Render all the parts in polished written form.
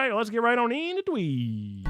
right, let's get right on into TWIG.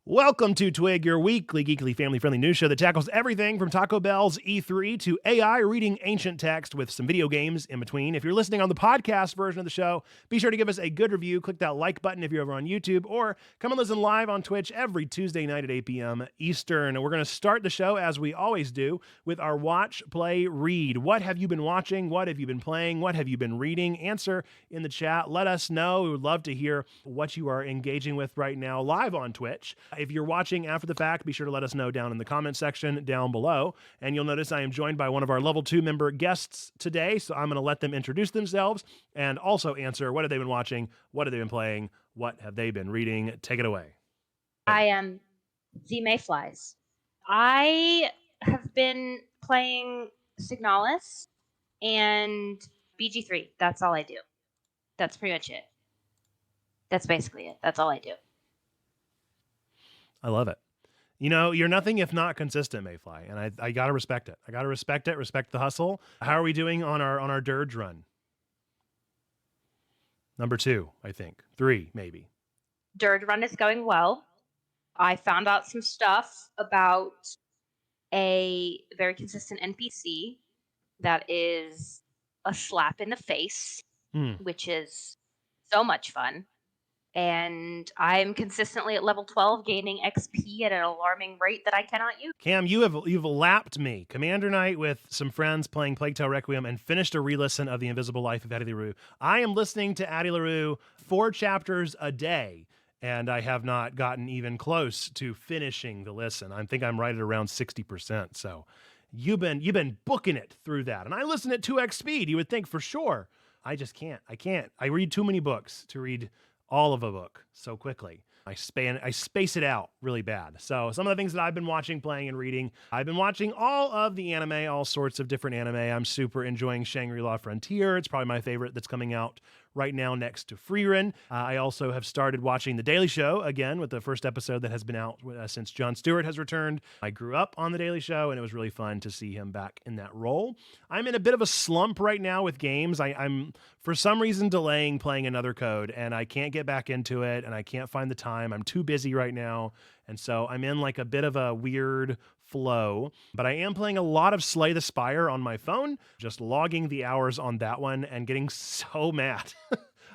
Welcome to TWIG, your weekly, geekly, family-friendly news show that tackles everything from Taco Bell's E3 to AI reading ancient text with some video games in between. If you're listening on the podcast version of the show, be sure to give us a good review. Click that like button if you're over on YouTube, or come and listen live on Twitch every Tuesday night at 8 p.m. Eastern. We're going to start the show, as we always do, with our watch, play, read. What have you been watching? What have you been playing? What have you been reading? Answer in the chat. Let us know. We would love to hear what you are engaging with right now live on Twitch. If you're watching after the fact, be sure to let us know down in the comment section down below. And you'll notice I am joined by one of our level 2 member guests today, so I'm going to let them introduce themselves and also answer what have they been watching, what have they been playing, what have they been reading. Take it away. I am the Mayflies. I have been playing Signalis and BG3. That's all I do. That's pretty much it. That's basically it. That's all I do. I love it. You know, you're nothing if not consistent, Mayfly, and I gotta respect it. I gotta respect it. Respect the hustle. How are we doing on our Dirge run? Number 2, I think. 3, maybe. Dirge run is going well. I found out some stuff about a very consistent NPC that is a slap in the face, which is so much fun. And I'm consistently at level 12, gaining XP at an alarming rate that I cannot use. Cam, you've lapped me. Commander Night with some friends playing Plague Tale Requiem and finished a re-listen of The Invisible Life of Addie LaRue. I am listening to Addie LaRue 4 chapters a day, and I have not gotten even close to finishing the listen. I think I'm right at around 60%. So you've been booking it through that. And I listen at 2x speed. You would think for sure. I just can't. I can't. I read too many books to read all of a book so quickly. I space it out really bad. So some of the things that I've been watching, playing, and reading, I've been watching all of the anime, all sorts of different anime. I'm super enjoying Shangri-La Frontier. It's probably my favorite that's coming out right now next to Frieren. I also have started watching The Daily Show again with the first episode that has been out since Jon Stewart has returned. I grew up on The Daily Show, and it was really fun to see him back in that role. I'm in a bit of a slump right now with games. I'm for some reason delaying playing Another Code, and I can't get back into it, and I can't find the time. I'm too busy right now, and so I'm in like a bit of a weird flow, but I am playing a lot of Slay the Spire on my phone, just logging the hours on that one and getting so mad.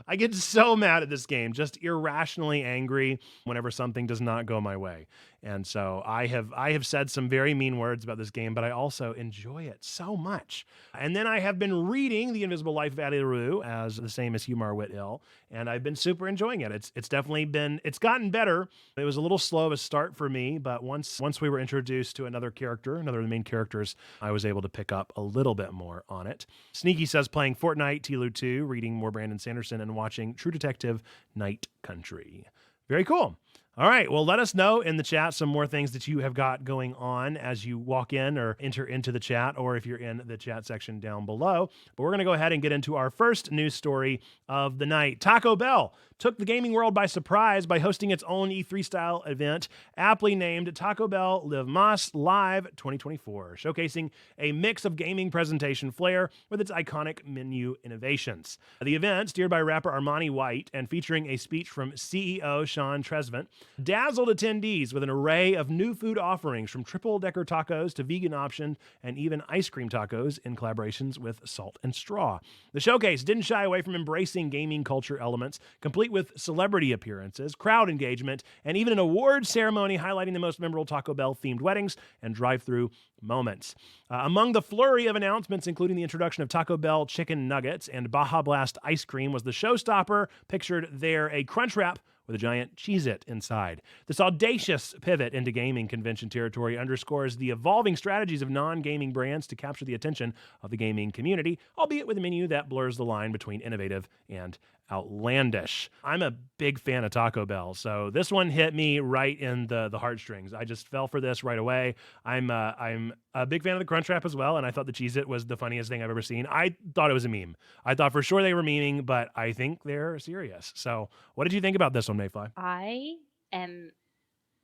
I get so mad at this game, just irrationally angry whenever something does not go my way. And so I have said some very mean words about this game, but I also enjoy it so much. And then I have been reading The Invisible Life of Addie LaRue, as the same as Humar Whithill, and I've been super enjoying it. It's gotten better. It was a little slow of a start for me, but once we were introduced to another of the main characters, I was able to pick up a little bit more on it. Sneaky says playing Fortnite, TLU 2, reading more Brandon Sanderson, and watching True Detective Night Country. Very cool. All right, well, let us know in the chat some more things that you have got going on as you walk in or enter into the chat, or if you're in the chat section down below. But we're going to go ahead and get into our first news story of the night. Taco Bell took the gaming world by surprise by hosting its own E3-style event, aptly named Taco Bell Live Más Live 2024, showcasing a mix of gaming presentation flair with its iconic menu innovations. The event, steered by rapper Armani White and featuring a speech from CEO Sean Tresvant, dazzled attendees with an array of new food offerings, from triple-decker tacos to vegan options and even ice cream tacos in collaborations with Salt and Straw. The showcase didn't shy away from embracing gaming culture elements, complete with celebrity appearances, crowd engagement, and even an award ceremony highlighting the most memorable Taco Bell-themed weddings and drive-thru moments. Among the flurry of announcements, including the introduction of Taco Bell chicken nuggets and Baja Blast ice cream, was the showstopper, pictured there a Crunch Wrap with a giant Cheez-It inside. This audacious pivot into gaming convention territory underscores the evolving strategies of non-gaming brands to capture the attention of the gaming community, albeit with a menu that blurs the line between innovative and outlandish. I'm a big fan of Taco Bell, so this one hit me right in the heartstrings. I just fell for this right away. I'm a big fan of the Crunchwrap as well, and I thought the Cheez-It was the funniest thing I've ever seen. I thought it was a meme. I thought for sure they were memeing, but I think they're serious. So what did you think about this one, Mayfly? I am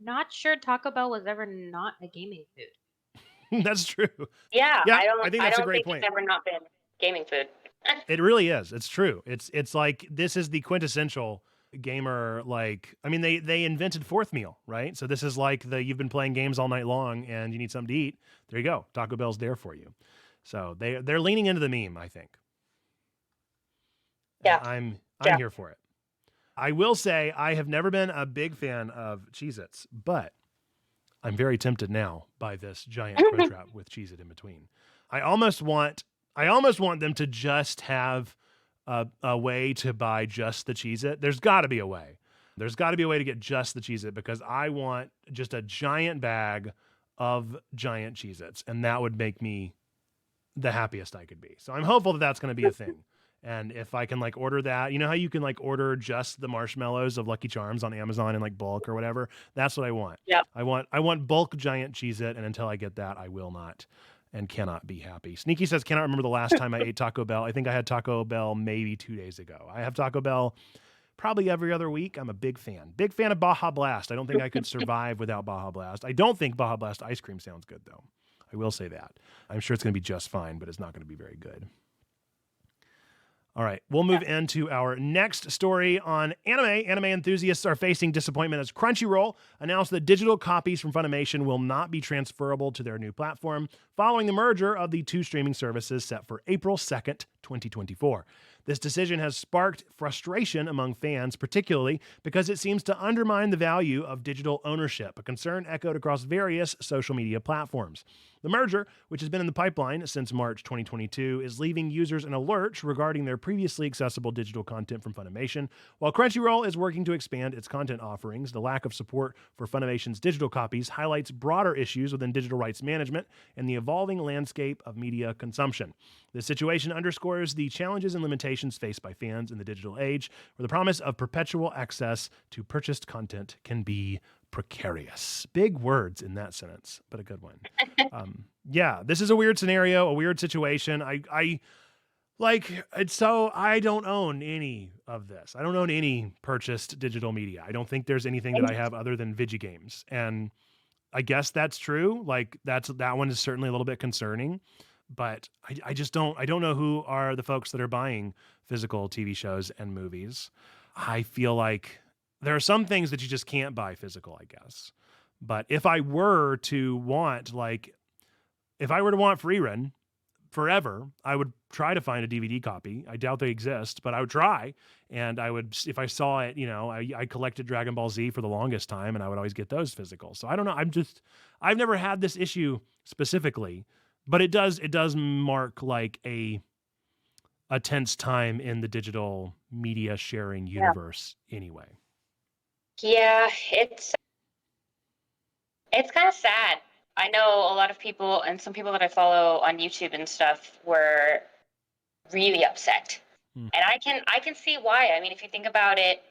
not sure Taco Bell was ever not a gaming food. That's true. Yeah, Yeah, I I don't think I that's a don't great think it's point. ever not been gaming food. It really is. It's true. It's like this is the quintessential gamer. Like, I mean, they invented fourth meal, right? So this is like the you've been playing games all night long and you need something to eat. There you go. Taco Bell's there for you. So they're leaning into the meme, I think, and Yeah, I'm yeah. here for it. I will say I have never been a big fan of Cheez-Its, but I'm very tempted now by this giant crunch wrap with Cheez-It in between. I almost want I almost want them to just have a way to buy just the Cheez-It. There's got to be a way. There's got to be a way to get just the Cheez-It because I want just a giant bag of giant Cheez-Its, and that would make me the happiest I could be. So I'm hopeful that that's going to be a thing. And if I can like order that, you know how you can like order just the marshmallows of Lucky Charms on Amazon in like bulk or whatever? That's what I want. Yep. I want bulk giant Cheez-It, and until I get that, I will not and cannot be happy. Sneaky says, cannot remember the last time I ate Taco Bell. I think I had Taco Bell maybe 2 days ago. I have Taco Bell probably every other week. I'm a big fan. Big fan of Baja Blast. I don't think I could survive without Baja Blast. I don't think Baja Blast ice cream sounds good though. I will say that. I'm sure it's going to be just fine, but it's not going to be very good. All right, we'll move into our next story on anime. Anime enthusiasts are facing disappointment as Crunchyroll announced that digital copies from Funimation will not be transferable to their new platform following the merger of the two streaming services set for April 2nd, 2024. This decision has sparked frustration among fans, particularly because it seems to undermine the value of digital ownership, a concern echoed across various social media platforms. The merger, which has been in the pipeline since March 2022, is leaving users in a lurch regarding their previously accessible digital content from Funimation. While Crunchyroll is working to expand its content offerings, the lack of support for Funimation's digital copies highlights broader issues within digital rights management and the evolving landscape of media consumption. This situation underscores the challenges and limitations faced by fans in the digital age, where the promise of perpetual access to purchased content can be precarious. Big words in that sentence, but a good one. Yeah, this is a weird scenario, a weird situation. I like it's so I don't own any of this. I don't own any purchased digital media. I don't think there's anything that I have other than Vigigames. And I guess that's true. Like that one is certainly a little bit concerning, but I just I don't know who are the folks that are buying physical TV shows and movies. I feel like there are some things that you just can't buy physical, I guess. But if I were to want free run forever, I would try to find a DVD copy. I doubt they exist, but I would try. And I would, if I saw it, I collected Dragon Ball Z for the longest time and I would always get those physical. So I don't know. I've never had this issue specifically, but it does mark like a tense time in the digital media sharing universe anyway. Yeah, it's kind of sad. I know a lot of people and some people that I follow on YouTube and stuff were really upset. And I can see why. I mean, if you think about it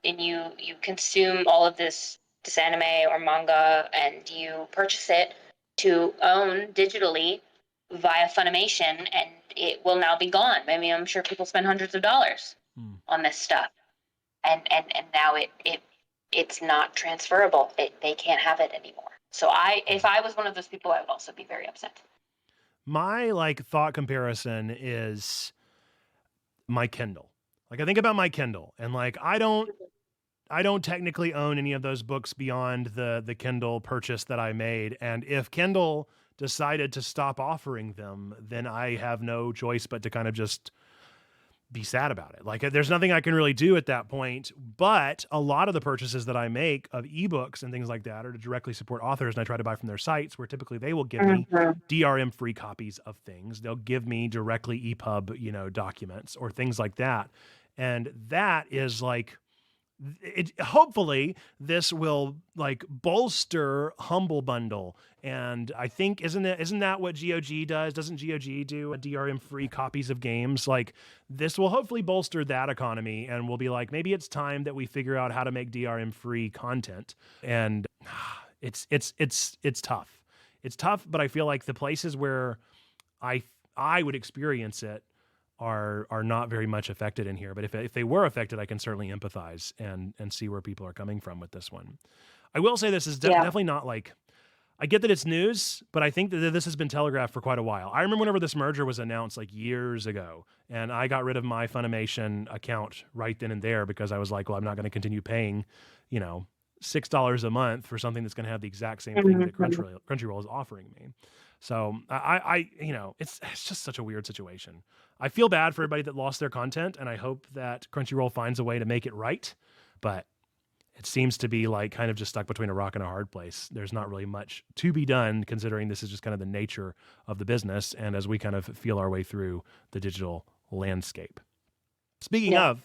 and you consume all of this anime or manga and you purchase it to own digitally via Funimation and it will now be gone. I mean, I'm sure people spend hundreds of dollars on this stuff. And now it's not transferable. They can't have it anymore. So if I was one of those people, I would also be very upset. My thought comparison is my Kindle. Like I think about my Kindle and I don't technically own any of those books beyond the Kindle purchase that I made. And if Kindle decided to stop offering them, then I have no choice but to kind of just be sad about it. Like there's nothing I can really do at that point, but a lot of the purchases that I make of ebooks and things like that are to directly support authors. And I try to buy from their sites where typically they will give me DRM free copies of things. They'll give me directly EPUB, documents or things like that. And that is hopefully this will bolster Humble Bundle. And I think isn't that what GOG does? Doesn't GOG do a DRM free copies of games? This will hopefully bolster that economy and we'll be maybe it's time that we figure out how to make DRM free content. And it's tough. It's tough, but I feel like the places where I would experience it are not very much affected in here. But if they were affected, I can certainly empathize and see where people are coming from with this one. I will say this is definitely not I get that it's news, but I think that this has been telegraphed for quite a while. I remember whenever this merger was announced like years ago, and I got rid of my Funimation account right then and there because I was like, well, I'm not going to continue paying, you know, $6 a month for something that's going to have the exact same thing that Crunchyroll is offering me. So you know, it's just such a weird situation. I feel bad for everybody that lost their content, and I hope that Crunchyroll finds a way to make it right. But it seems to be like kind of just stuck between a rock and a hard place. There's not really much to be done considering this is just kind of the nature of the business and as we kind of feel our way through the digital landscape. Speaking of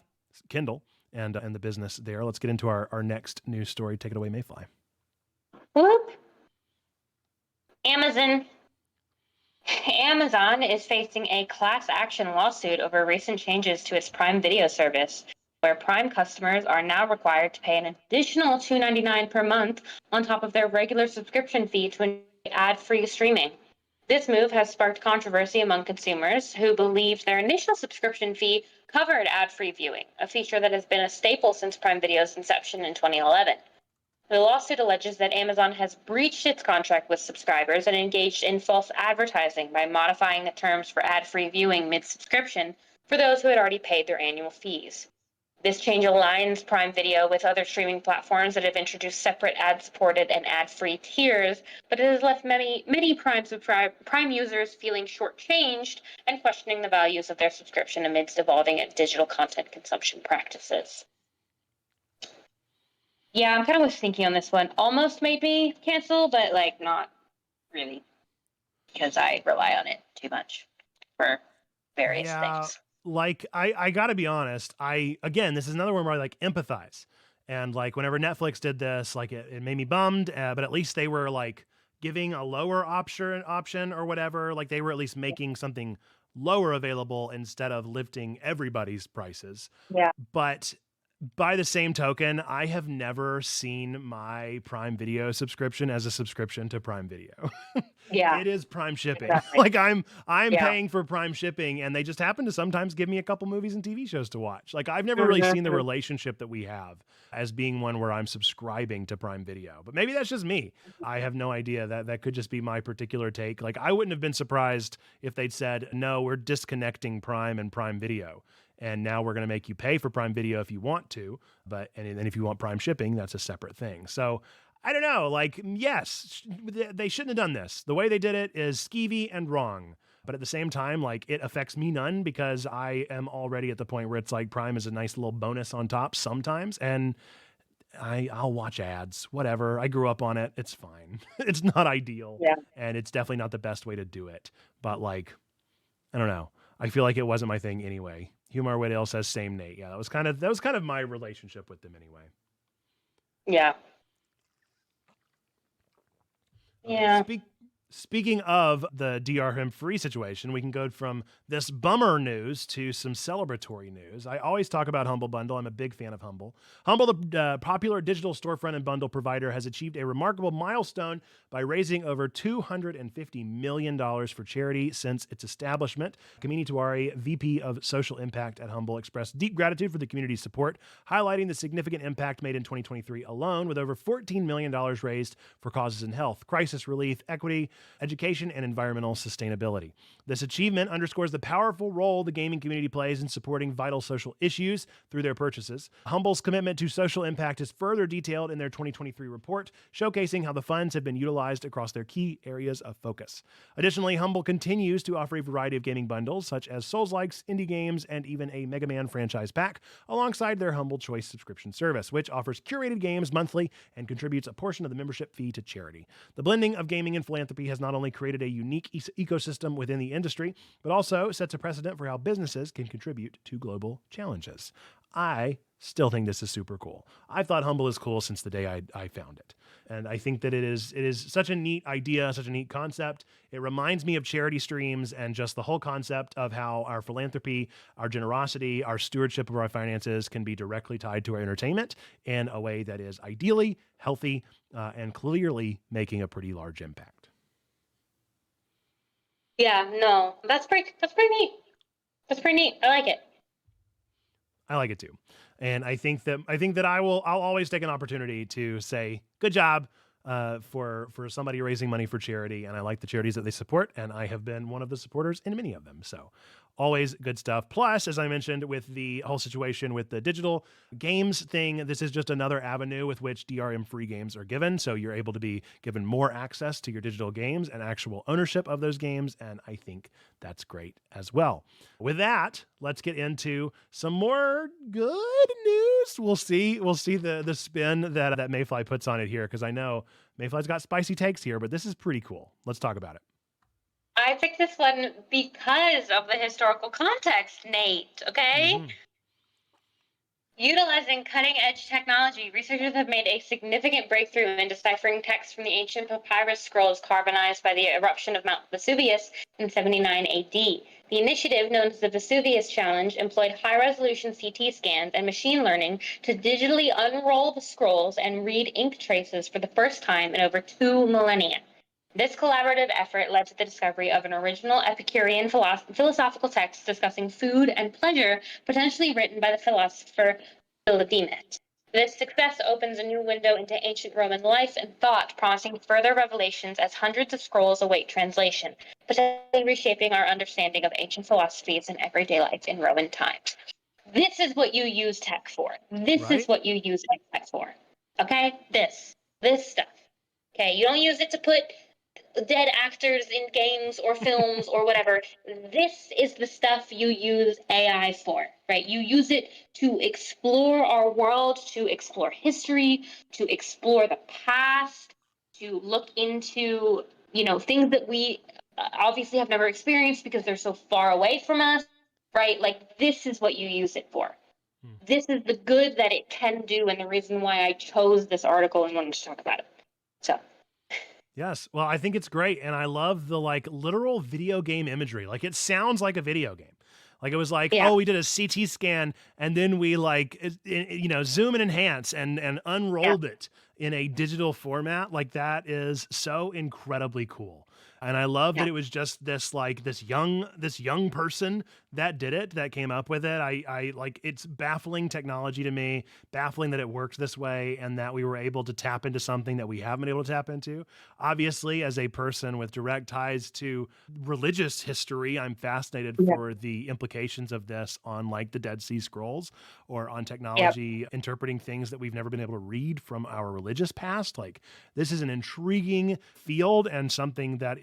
Kindle and the business there, let's get into our next news story. Take it away, Mayfly. Whoop. Amazon is facing a class action lawsuit over recent changes to its Prime Video service, where Prime customers are now required to pay an additional $2.99 per month on top of their regular subscription fee to enjoy ad-free streaming. This move has sparked controversy among consumers who believed their initial subscription fee covered ad-free viewing, a feature that has been a staple since Prime Video's inception in 2011. The lawsuit alleges that Amazon has breached its contract with subscribers and engaged in false advertising by modifying the terms for ad-free viewing mid-subscription for those who had already paid their annual fees. This change aligns Prime Video with other streaming platforms that have introduced separate ad-supported and ad-free tiers, but it has left many Prime users feeling shortchanged and questioning the values of their subscription amidst evolving digital content consumption practices. Yeah, I'm kind of thinking on this one. Almost made me cancel, but like not really, because I rely on it too much for various things. Like I gotta be honest. Again, this is another one where I like empathize, and like whenever Netflix did this, like it made me bummed. But at least they were like giving a lower option or whatever. Like they were at least making something lower available instead of lifting everybody's prices. Yeah. But by the same token, I have never seen my Prime Video subscription as a subscription to Prime Video. Yeah. It is Prime shipping. Exactly. Like I'm paying for Prime shipping, and they just happen to sometimes give me a couple movies and TV shows to watch. Like I've never really seen the relationship that we have as being one where I'm subscribing to Prime Video. But maybe that's just me. I have no idea. That could just be my particular take. Like I wouldn't have been surprised if they'd said, "No, we're disconnecting Prime and Prime Video. And now we're going to make you pay for Prime Video if you want to, and then if you want Prime shipping, that's a separate thing." So I don't know. Like, yes, they shouldn't have done this. The way they did it is skeevy and wrong. But at the same time, like it affects me none because I am already at the point where it's like Prime is a nice little bonus on top sometimes, and I'll watch ads, whatever. I grew up on it. It's fine. It's not ideal, and it's definitely not the best way to do it. But like, I don't know. I feel like it wasn't my thing anyway. Humor Waddell says same Nate. Yeah, that was kind of my relationship with them anyway. Yeah. Yeah. Speaking of the DRM free situation, we can go from this bummer news to some celebratory news. I always talk about Humble Bundle. I'm a big fan of Humble. Humble, the popular digital storefront and bundle provider, has achieved a remarkable milestone by raising over $250 million for charity since its establishment. Kamini Tiwari, VP of Social Impact at Humble, expressed deep gratitude for the community's support, highlighting the significant impact made in 2023 alone, with over $14 million raised for causes in health, crisis relief, equity, education, and environmental sustainability. This achievement underscores the powerful role the gaming community plays in supporting vital social issues through their purchases. Humble's commitment to social impact is further detailed in their 2023 report, showcasing how the funds have been utilized across their key areas of focus. Additionally, Humble continues to offer a variety of gaming bundles, such as Souls-likes, indie games, and even a Mega Man franchise pack, alongside their Humble Choice subscription service, which offers curated games monthly and contributes a portion of the membership fee to charity. The blending of gaming and philanthropy has not only created a unique ecosystem within the industry, but also sets a precedent for how businesses can contribute to global challenges. I still think this is super cool. I've thought Humble is cool since the day I found it. And I think that it is such a neat idea, such a neat concept. It reminds me of charity streams and just the whole concept of how our philanthropy, our generosity, our stewardship of our finances can be directly tied to our entertainment in a way that is ideally healthy and clearly making a pretty large impact. Yeah, no, that's pretty neat. That's pretty neat. I like it. I like it too. And I think that I'll always take an opportunity to say, good job. for somebody raising money for charity, and I like the charities that they support, and I have been one of the supporters in many of them. So always good stuff. Plus, as I mentioned, with the whole situation with the digital games thing, this is just another avenue with which DRM-free games are given. So you're able to be given more access to your digital games and actual ownership of those games. And I think that's great as well. With that, let's get into some more good news. We'll see the spin that Mayfly puts on it here, because I know Mayfly's got spicy takes here, but this is pretty cool. Let's talk about it. I picked this one because of the historical context, Nate, okay? Mm-hmm. Utilizing cutting-edge technology, researchers have made a significant breakthrough in deciphering text from the ancient papyrus scrolls carbonized by the eruption of Mount Vesuvius in 79 AD. The initiative, known as the Vesuvius Challenge, employed high-resolution CT scans and machine learning to digitally unroll the scrolls and read ink traces for the first time in over 2 millennia. This collaborative effort led to the discovery of an original Epicurean philosophical text discussing food and pleasure, potentially written by the philosopher Philodemus. This success opens a new window into ancient Roman life and thought, promising further revelations as hundreds of scrolls await translation, potentially reshaping our understanding of ancient philosophies and everyday life in Roman times. This is what you use tech for. This Right? is what you use tech for. Okay? This stuff. Okay? You don't use it to put dead actors in games or films or whatever. This is the stuff you use AI for, right? You use it to explore our world, to explore history, to explore the past, to look into, things that we obviously have never experienced because they're so far away from us, right? Like, this is what you use it for. This is the good that it can do, and the reason why I chose this article and wanted to talk about it. So Yes. Well, I think it's great. And I love the literal video game imagery. Like, it sounds like a video game. Like, it was like, Yeah. oh, we did a CT scan and then we zoom and enhance and unrolled it in a digital format. Like, that is so incredibly cool. And I love that it was just this young person that did it, that came up with it. I like, it's baffling technology to me, baffling that it worked this way and that we were able to tap into something that we haven't been able to tap into. Obviously, as a person with direct ties to religious history, I'm fascinated for the implications of this on the Dead Sea Scrolls or on technology interpreting things that we've never been able to read from our religious past. Like, this is an intriguing field and something that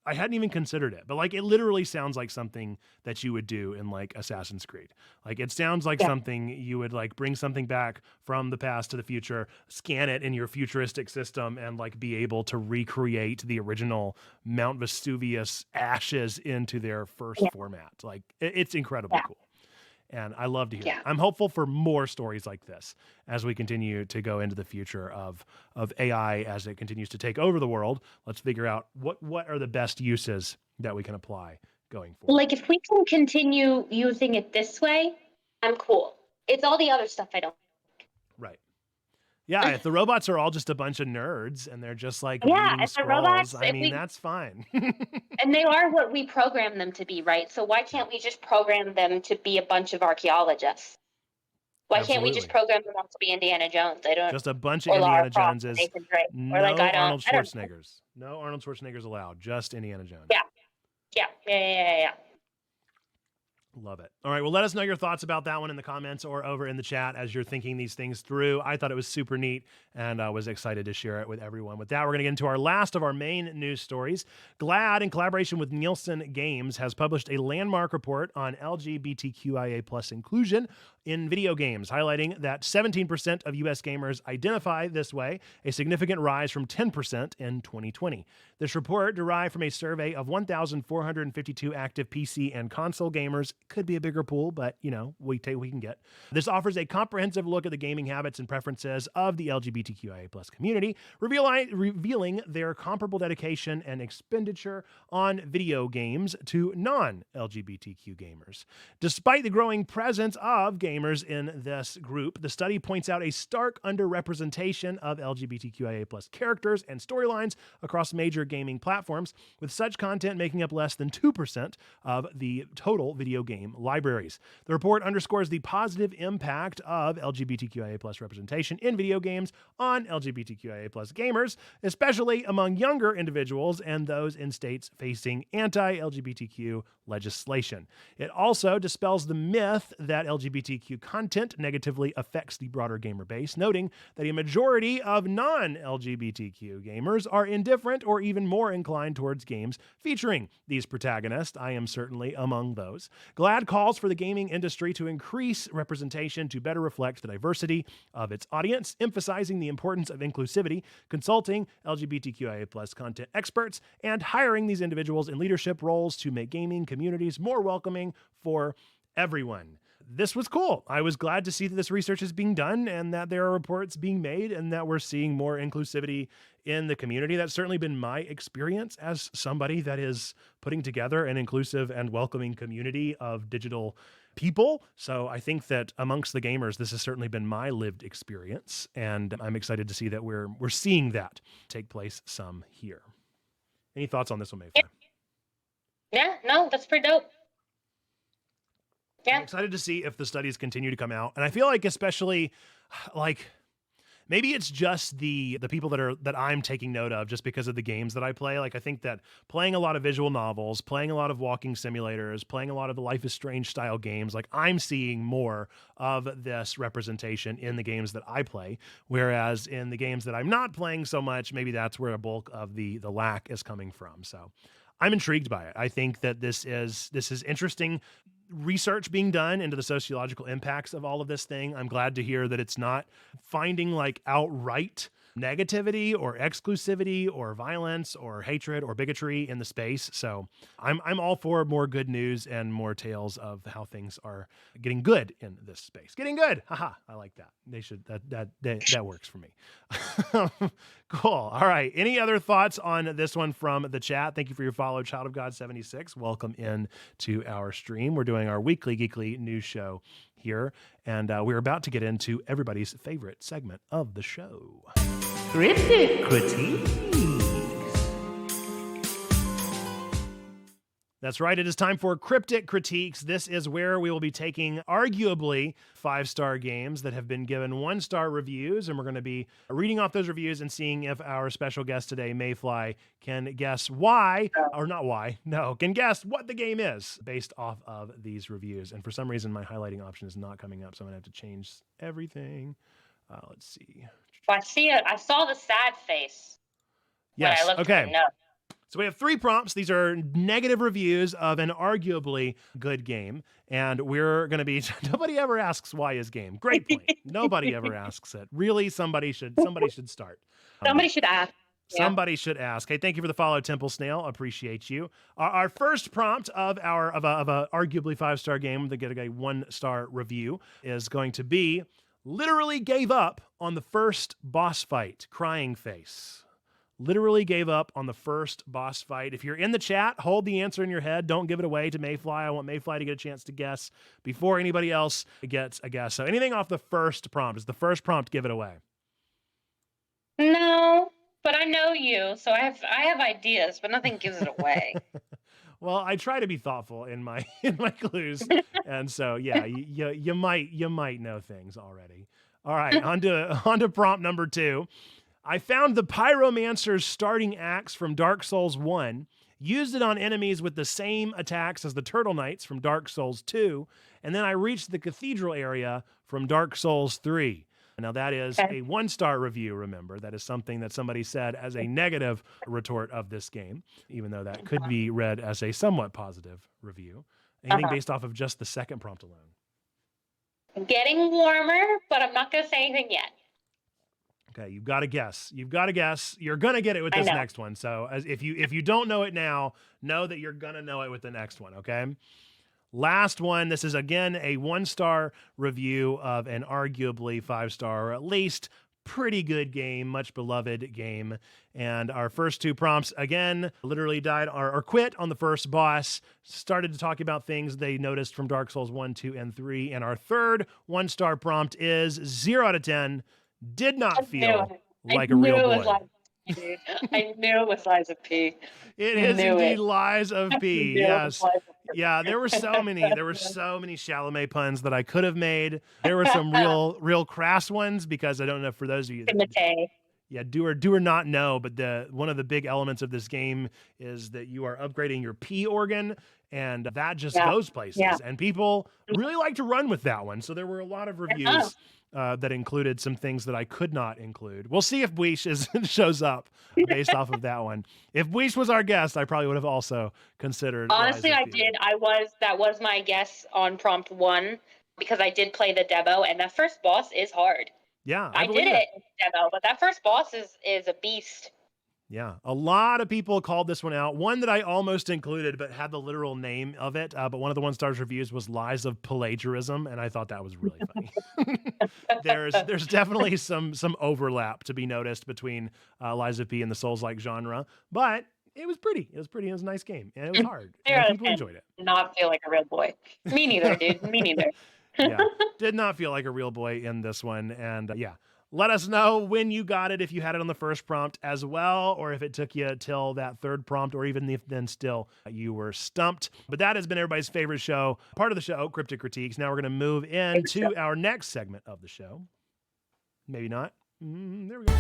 I hadn't even considered it, but it literally sounds like something that you would do in Assassin's Creed. Like, it sounds like something you would bring something back from the past to the future, scan it in your futuristic system, and be able to recreate the original Mount Vesuvius ashes into their first format. It's incredibly cool. And I love to hear it. I'm hopeful for more stories like this as we continue to go into the future of AI as it continues to take over the world. Let's figure out what are the best uses that we can apply going forward. If we can continue using it this way, I'm cool. It's all the other stuff I don't. Right. Yeah, if the robots are all just a bunch of nerds and they're just reading if the robots, scrolls, that's fine. And they are what we program them to be, right? So why can't we just program them to be a bunch of archaeologists? Why can't we just program them all to be Indiana Jones? Just a bunch of Indiana Joneses. No Arnold Schwarzeneggers. No Arnold Schwarzeneggers allowed. Just Indiana Jones. Yeah. Love it. All right. Well, let us know your thoughts about that one in the comments or over in the chat as you're thinking these things through. I thought it was super neat and I was excited to share it with everyone. With that, we're going to get into our last of our main news stories. GLAAD, in collaboration with Nielsen Games, has published a landmark report on LGBTQIA plus inclusion in video games, highlighting that 17% of U.S. gamers identify this way, a significant rise from 10% in 2020. This report, derived from a survey of 1,452 active PC and console gamers, could be a bigger pool, but we take what we can get. This offers a comprehensive look at the gaming habits and preferences of the LGBTQIA plus community, revealing their comparable dedication and expenditure on video games to non-LGBTQ gamers. Despite the growing presence of gamers in this group, the study points out a stark underrepresentation of LGBTQIA plus characters and storylines across major gaming platforms, with such content making up less than 2% of the total video game game libraries. The report underscores the positive impact of LGBTQIA+ representation in video games on LGBTQIA+ gamers, especially among younger individuals and those in states facing anti-LGBTQ legislation. It also dispels the myth that LGBTQ content negatively affects the broader gamer base, noting that a majority of non-LGBTQ gamers are indifferent or even more inclined towards games featuring these protagonists. I am certainly among those. GLAAD calls for the gaming industry to increase representation to better reflect the diversity of its audience, emphasizing the importance of inclusivity, consulting LGBTQIA+ content experts, and hiring these individuals in leadership roles to make gaming communities more welcoming for everyone. This was cool. I was glad to see that this research is being done and that there are reports being made and that we're seeing more inclusivity in the community. That's certainly been my experience as somebody that is putting together an inclusive and welcoming community of digital people. So I think that amongst the gamers, this has certainly been my lived experience, and I'm excited to see that we're seeing that take place some here. Any thoughts on this one, Mayfly? Yeah, no, that's pretty dope. I'm excited to see if the studies continue to come out. And I feel like especially like maybe it's just the people that I'm taking note of just because of the games that I play. Like I think that playing a lot of visual novels, playing a lot of walking simulators, playing a lot of the Life is Strange style games, like I'm seeing more of this representation in the games that I play. Whereas in the games that I'm not playing so much, maybe that's where a bulk of the lack is coming from. So I'm intrigued by it. I think that this is interesting research being done into the sociological impacts of all of this thing. I'm glad to hear that it's not finding like outright negativity or exclusivity or violence or hatred or bigotry in the space. So I'm all for more good news and more tales of how things are getting good in this space. Getting good. Haha. I like that. They should, that works for me. Cool. All right. Any other thoughts on this one from the chat? Thank you for your follow, Child of God 76. Welcome in to our stream. We're doing our weekly geekly news show here, and we're about to get into everybody's favorite segment of the show. Cryptic Critiques. That's right. It is time for Cryptic Critiques. This is where we will be taking arguably 5-star games that have been given 1-star reviews, and we're going to be reading off those reviews and seeing if our special guest today, Mayfly, can guess why, or not why, no, can guess what the game is based off of these reviews. And for some reason, my highlighting option is not coming up, so I'm going to have to change everything. Let's see. I see it. I saw the sad face. Yes. When I looked Okay. at the note. So we have 3 prompts. These are negative reviews of an arguably good game. And we're going to be, nobody ever asks why is game. Great point. Nobody ever asks it. Really, somebody should start. Somebody should ask. Somebody should ask. Hey, thank you for the follow, Temple Snail. Appreciate you. Our first prompt of a arguably 5-star game that get a 1-star review is going to be literally gave up on the first boss fight. Crying face. Literally gave up on the first boss fight. If you're in the chat, hold the answer in your head. Don't give it away to Mayfly. I want Mayfly to get a chance to guess before anybody else gets a guess. So anything off the first prompt. Is the first prompt give it away? No, but I know you, so I have ideas, but nothing gives it away. Well, I try to be thoughtful in my clues, and so yeah, you might know things already. All right, on to prompt number 2. I found the Pyromancer's starting axe from Dark Souls 1, used it on enemies with the same attacks as the Turtle Knights from Dark Souls 2, and then I reached the Cathedral area from Dark Souls 3. Now that is a 1-star review, remember. That is something that somebody said as a negative retort of this game, even though that could be read as a somewhat positive review. Anything based off of just the second prompt alone? Getting warmer, but I'm not going to say anything yet. Okay, you've got to guess. You've got to guess. You're going to get it with this next one. So if you don't know it now, know that you're going to know it with the next one, okay? Last one. This is, again, a 1-star review of an arguably 5-star, or at least pretty good game, much beloved game. And our first 2 prompts, again, literally died or quit on the first boss, started to talk about things they noticed from Dark Souls 1, 2, and 3. And our third 1-star prompt is 0 out of 10. Did not feel like a real boy. Dude, I knew it was Lies of P. It is Knew indeed it. Lies of I P. knew it was Yes. Lies of P. Yeah, there were so many. There were so many Chalamet puns that I could have made. There were some real crass ones because I don't know, for those of you that Timotei. do or not know, but one of the big elements of this game is that you are upgrading your P organ, and that just Yeah. goes places. Yeah. And people really like to run with that one. So there were a lot of reviews that included some things that I could not include. We'll see if Buish shows up based off of that one. If Buish was our guest, I probably would have also considered. Honestly, Lies I of P. did. That was my guess on prompt 1 because I did play the demo, and that first boss is hard. Yeah, I believe did it in the demo, but that first boss is a beast. Yeah, a lot of people called this one out. One that I almost included, but had the literal name of it. But one of the 1-star reviews was "Lies of Plagiarism," and I thought that was really funny. there's definitely some overlap to be noticed between Lies of P and the Souls-like genre, but it was pretty. It was a nice game, and it was hard, and people enjoyed it. Not feel like a real boy. Me neither, dude. Me neither. Yeah, did not feel like a real boy in this one, and yeah. Let us know when you got it, if you had it on the first prompt as well, or if it took you till that third prompt, or even if then still you were stumped. But that has been everybody's favorite show, part of the show, Cryptic Critiques. Now we're going to move into our next segment of the show. Maybe not. There we go.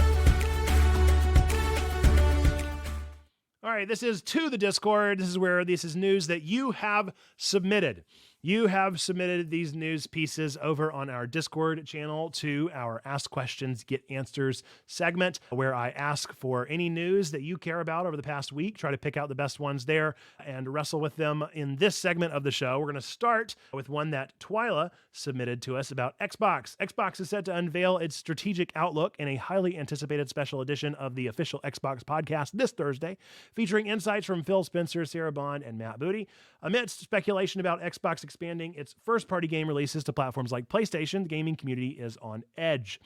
All right, this is To the Discord. This is where this is news that you have submitted. You have submitted these news pieces over on our Discord channel to our Ask Questions, Get Answers segment, where I ask for any news that you care about over the past week, try to pick out the best ones there and wrestle with them in this segment of the show. We're going to start with one that Twyla submitted to us about Xbox. Xbox is set to unveil its strategic outlook in a highly anticipated special edition of the official Xbox podcast this Thursday, featuring insights from Phil Spencer, Sarah Bond, and Matt Booty. Amidst speculation about Xbox expanding its first-party game releases to platforms like PlayStation, the gaming community is on edge.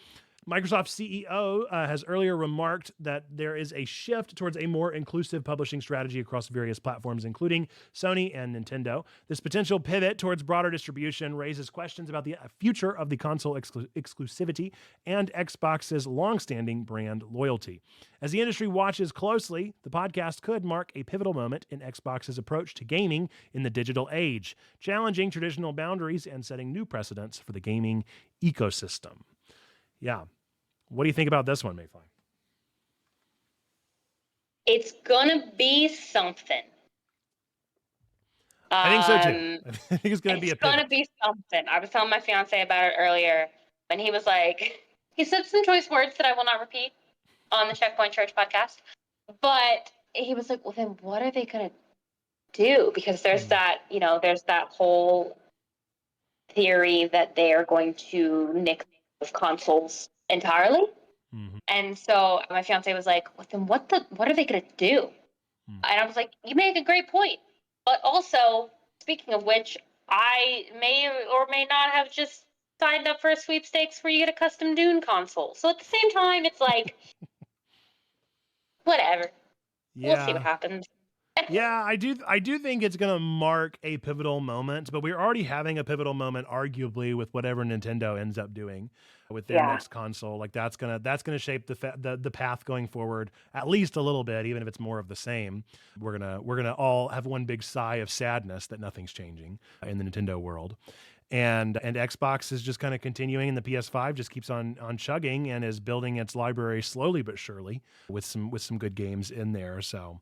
Microsoft's CEO has earlier remarked that there is a shift towards a more inclusive publishing strategy across various platforms, including Sony and Nintendo. This potential pivot towards broader distribution raises questions about the future of the console exclusivity and Xbox's longstanding brand loyalty. As the industry watches closely, the podcast could mark a pivotal moment in Xbox's approach to gaming in the digital age, challenging traditional boundaries and setting new precedents for the gaming ecosystem. Yeah. What do you think about this one, Mayfly? It's gonna be something. I think so too. I think it's gonna be a pivot. It's gonna be something. I was telling my fiance about it earlier, and he was like, he said some choice words that I will not repeat on the Checkpoint Church podcast. But he was like, well, then what are they gonna do? Because there's that, there's that whole theory that they are going to nick consoles entirely. Mm-hmm. And so my fiance was like, well, then what are they going to do? And I was like, you make a great point. But also, speaking of which, I may or may not have just signed up for a sweepstakes where you get a custom Dune console. So at the same time, it's like, whatever. Yeah. We'll see what happens. Yeah, I do think it's going to mark a pivotal moment, but we're already having a pivotal moment, arguably, with whatever Nintendo ends up doing with their next console. Like that's gonna shape the path going forward at least a little bit, even if it's more of the same. We're gonna all have one big sigh of sadness that nothing's changing in the Nintendo world. And Xbox is just kind of continuing, and the PS5 just keeps on chugging and is building its library slowly but surely with some good games in there. So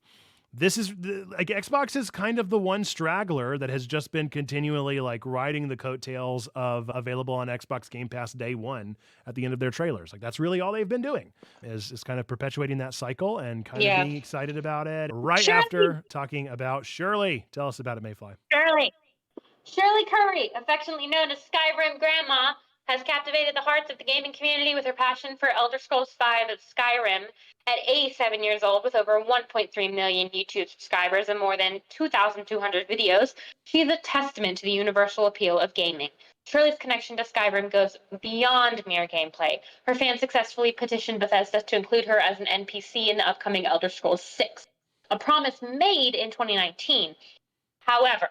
this is like Xbox is kind of the one straggler that has just been continually like riding the coattails of available on Xbox Game Pass day one at the end of their trailers. Like that's really all they've been doing is kind of perpetuating that cycle and kind of being excited about it right after talking about Shirley. Tell us about it, Mayfly. Shirley Curry, affectionately known as Skyrim Grandma, has captivated the hearts of the gaming community with her passion for Elder Scrolls V of Skyrim. At 87 years old, with over 1.3 million YouTube subscribers and more than 2,200 videos, she is a testament to the universal appeal of gaming. Shirley's connection to Skyrim goes beyond mere gameplay. Her fans successfully petitioned Bethesda to include her as an NPC in the upcoming Elder Scrolls VI, a promise made in 2019. However,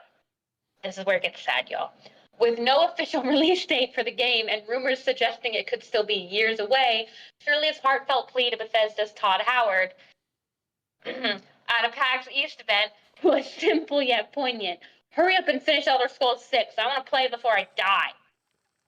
this is where it gets sad, y'all. With no official release date for the game and rumors suggesting it could still be years away, Shirley's heartfelt plea to Bethesda's Todd Howard at a PAX East event was simple yet poignant. Hurry up and finish Elder Scrolls 6. I want to play before I die.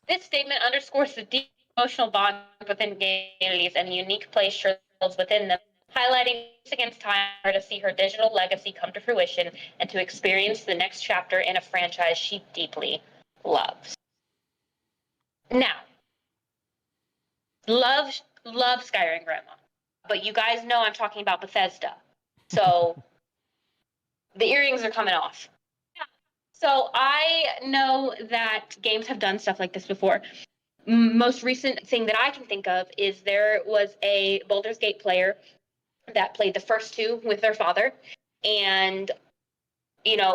This statement underscores the deep emotional bond within game communities and the unique place Shirley holds within them, highlighting against time to see her digital legacy come to fruition and to experience the next chapter in a franchise she deeply loves. Now, love Skyrim Grandma, but you guys know I'm talking about Bethesda, so the earrings are coming off. Yeah. So I know that games have done stuff like this before. Most recent thing that I can think of is there was a Baldur's Gate player that played the first two with their father and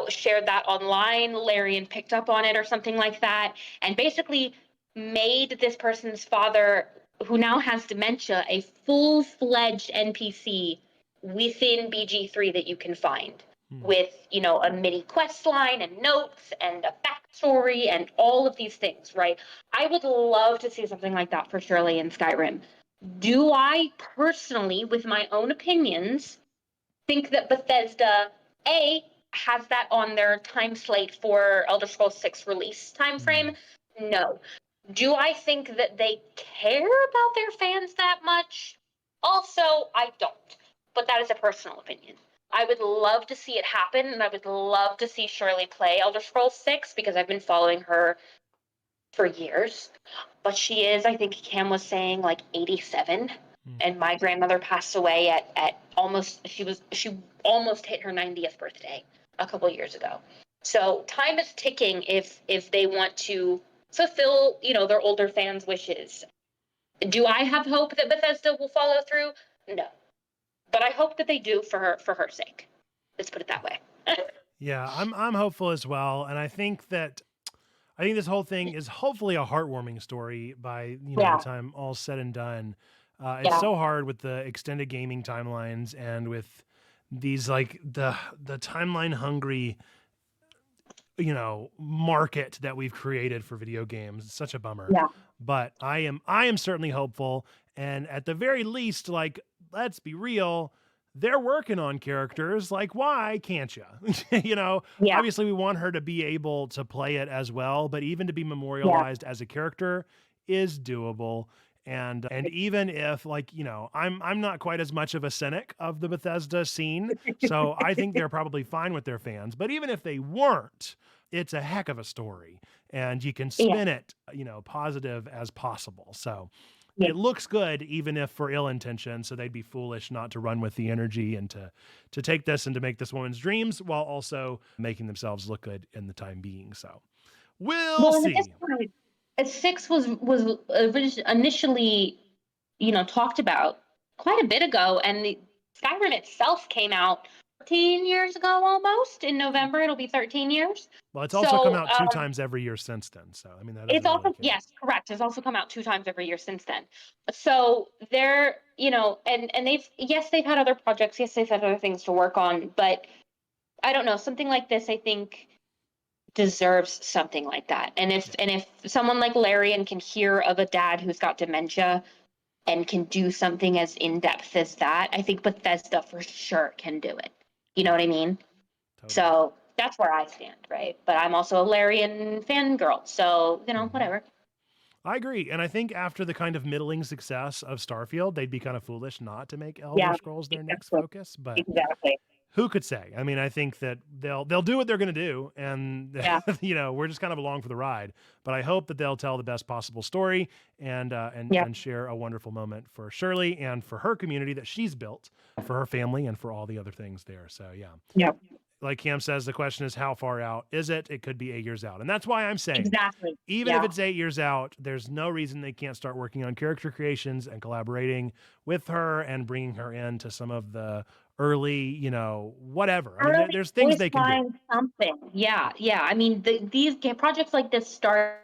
shared that online. Larian picked up on it or something like that and basically made this person's father, who now has dementia, a full-fledged NPC within BG3 that you can find with, a mini quest line and notes and a backstory and all of these things, right? I would love to see something like that for Shirley in Skyrim. Do I personally, with my own opinions, think that Bethesda, A, has that on their time slate for Elder Scrolls 6 release timeframe? No. Do I think that they care about their fans that much? Also, I don't. But that is a personal opinion. I would love to see it happen, and I would love to see Shirley play Elder Scrolls 6 because I've been following her for years. But she is, I think Cam was saying, like 87. And my grandmother passed away at almost, she almost hit her 90th birthday a couple years ago. So time is ticking if they want to fulfill, their older fans' wishes. Do I have hope that Bethesda will follow through? No. But I hope that they do for her sake. Let's put it that way. Yeah, I'm hopeful as well. And I think this whole thing is hopefully a heartwarming story by, the time all's said and done. It's so hard with the extended gaming timelines and with these like the timeline hungry, market that we've created for video games. It's such a bummer. Yeah. But I am certainly hopeful. And at the very least, like, let's be real, they're working on characters. Like, why can't you? Obviously we want her to be able to play it as well, but even to be memorialized as a character is doable. And even if, like, I'm not quite as much of a cynic of the Bethesda scene, so I think they're probably fine with their fans. But even if they weren't, it's a heck of a story, and you can spin it, positive as possible. So it looks good, even if for ill intention. So they'd be foolish not to run with the energy and to take this and to make this woman's dreams while also making themselves look good in the time being. So we'll see. At this point, 6 was initially, talked about quite a bit ago, and the Skyrim itself came out 13 years ago almost. In November, it'll be 13 years. Well, it's also come out 2 times every year since then. So, I mean, that it's also, yes, correct. It's also come out 2 times every year since then. So they're, and they've had other projects. Yes, they've had other things to work on, but I don't know, something like this, I think, deserves something like that. And if someone like Larian can hear of a dad who's got dementia and can do something as in-depth as that, I think Bethesda for sure can do it. You know what I mean? Totally. So that's where I stand, right? But I'm also a Larian fangirl, so, whatever. I agree. And I think after the kind of middling success of Starfield, they'd be kind of foolish not to make Elder Scrolls their next focus. But who could say? I mean, I think that they'll do what they're going to do, and we're just kind of along for the ride. But I hope that they'll tell the best possible story and share a wonderful moment for Shirley and for her community that she's built, for her family, and for all the other things there. So like Cam says, the question is, how far out is it? It could be 8 years out, and that's why I'm saying even if it's 8 years out, there's no reason they can't start working on character creations and collaborating with her and bringing her into some of the early, whatever. I mean, there's things they can do. Something. Yeah. I mean, these projects like this start,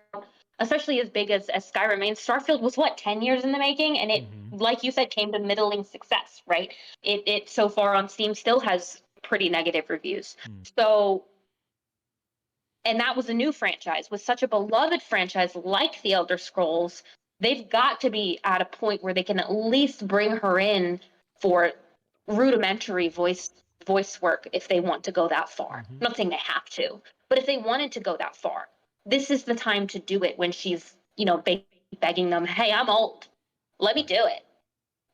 especially as big as Skyrim. I mean, Starfield was 10 years in the making, and it, like you said, came to middling success, right? It so far on Steam still has pretty negative reviews. So And that was a new franchise. With such a beloved franchise like The Elder Scrolls, they've got to be at a point where they can at least bring her in for rudimentary voice work if they want to go that far. I'm not saying they have to, but if they wanted to go that far, this is the time to do it, when she's, begging them, hey, I'm old. Let me do it.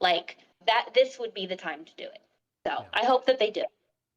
Like that, this would be the time to do it. So Yeah. I hope that they do.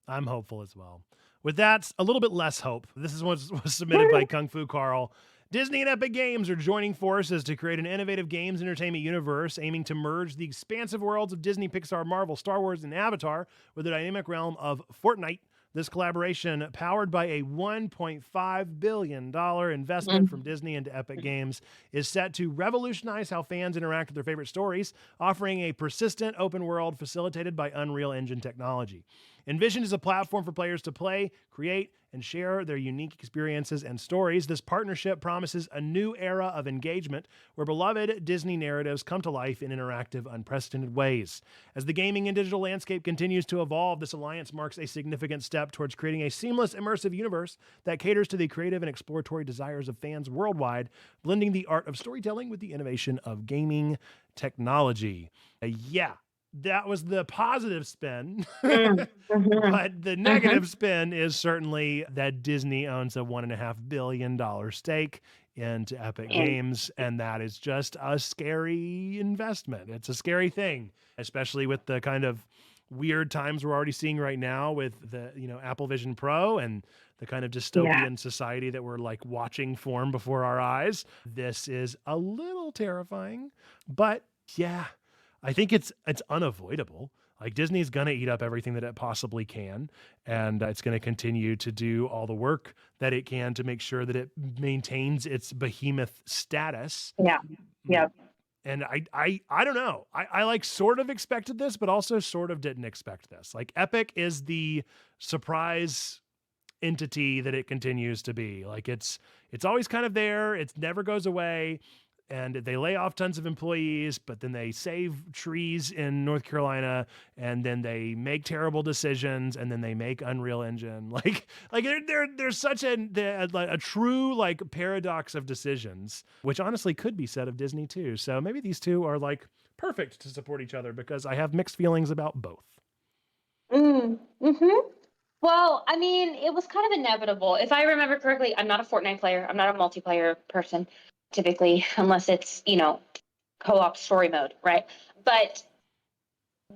I'm hopeful as well. With that, a little bit less hope. This is what was submitted by Kung Fu Carl. Disney and Epic Games are joining forces to create an innovative games entertainment universe aiming to merge the expansive worlds of Disney, Pixar, Marvel, Star Wars, and Avatar with the dynamic realm of Fortnite. This collaboration, powered by a $1.5 billion investment from Disney into Epic Games, is set to revolutionize how fans interact with their favorite stories, offering a persistent open world facilitated by Unreal Engine technology. Envisioned as a platform for players to play, create, and share their unique experiences and stories, this partnership promises a new era of engagement where beloved Disney narratives come to life in interactive, unprecedented ways. As the gaming and digital landscape continues to evolve, this alliance marks a significant step towards creating a seamless, immersive universe that caters to the creative and exploratory desires of fans worldwide, blending the art of storytelling with the innovation of gaming technology. Yeah. That was the positive spin. But the negative spin is certainly that Disney owns a $1.5 billion stake into Epic Games, and that is just a scary investment. It's a scary thing, especially with the kind of weird times we're already seeing right now with the, Apple Vision Pro and the kind of dystopian society that we're like watching form before our eyes. This is a little terrifying, but yeah, I think it's unavoidable. Like Disney's going to eat up everything that it possibly can, and it's going to continue to do all the work that it can to make sure that it maintains its behemoth status. Yeah. And I don't know. I like sort of expected this, but also sort of didn't expect this. Like Epic is the surprise entity that it continues to be. Like it's always kind of there. It never goes away. And they lay off tons of employees, but then they save trees in North Carolina, and then they make terrible decisions, and then they make Unreal Engine. Like there's such a true like paradox of decisions, which honestly could be said of Disney too. So maybe these two are like perfect to support each other, because I have mixed feelings about both. Well, I mean, it was kind of inevitable. If I remember correctly, I'm not a Fortnite player. I'm not a multiplayer person, typically, unless it's, co-op story mode, right? But